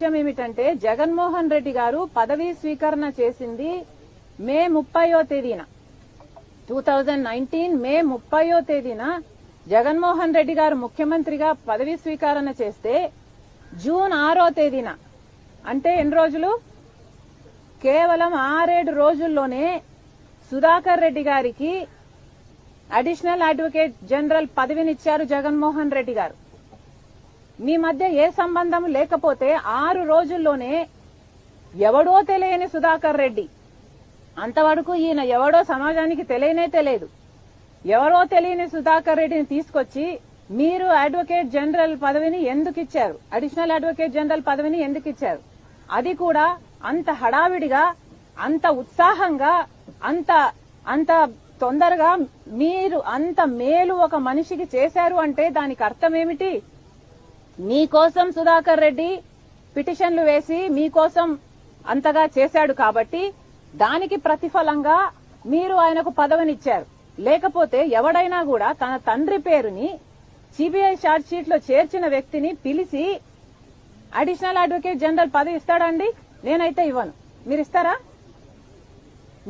విషయం ఏమిటంటే జగన్మోహన్ రెడ్డి గారు పదవీ స్వీకరణ చేసింది మే 30వ తేదీన 2019 మే 30వ తేదీన జగన్మోహన్ రెడ్డి గారు ముఖ్యమంత్రిగా పదవీ స్వీకరణ చేస్తే జూన్ 6వ తేదీన అంటే ఎన్ని రోజులు కేవలం 6-7 రోజుల్లోనే సుధాకర్ రెడ్డి గారికి అడిషనల్ అడ్వకేట్ జనరల్ పదవినిచ్చారు జగన్మోహన్ రెడ్డి గారు. మీ మధ్య ఏ సంబంధం లేకపోతే 6 రోజుల్లోనే ఎవడో తెలియని సుధాకర్ రెడ్డి, అంతవరకు ఈయన ఎవడో సమాజానికి తెలియనే తెలియదు, ఎవరో తెలియని సుధాకర్ రెడ్డిని తీసుకొచ్చి మీరు అడ్వకేట్ జనరల్ పదవిని ఎందుకు ఇచ్చారు, అడిషనల్ అడ్వకేట్ జనరల్ పదవిని ఎందుకు ఇచ్చారు, అది కూడా అంత హడావిడిగా, అంత ఉత్సాహంగా, అంత తొందరగా మీరు అంత మేలు ఒక మనిషికి చేశారు అంటే దానికి అర్థం ఏమిటి? మీకోసం సుధాకర్ రెడ్డి పిటిషన్లు వేసి మీకోసం అంతగా చేశాడు కాబట్టి దానికి ప్రతిఫలంగా మీరు ఆయనకు పదవినిచ్చారు. లేకపోతే ఎవడైనా కూడా తన తండ్రి పేరుని సిబిఐ ఛార్జ్ షీట్ లో చేర్చిన వ్యక్తిని పిలిచి అడిషనల్ అడ్వకేట్ జనరల్ పదవి ఇస్తాడండి? నేనైతే ఇవ్వను. మీరు ఇస్తారా?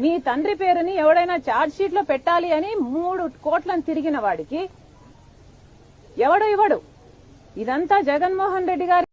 మీ తండ్రి పేరుని ఎవడైనా ఛార్జ్ షీట్ లో పెట్టాలి అని 3 కోట్లను తిరిగిన వాడికి ఎవడు ఇవ్వడు. ఇదంతా జగన్మోహన్ రెడ్డి గారి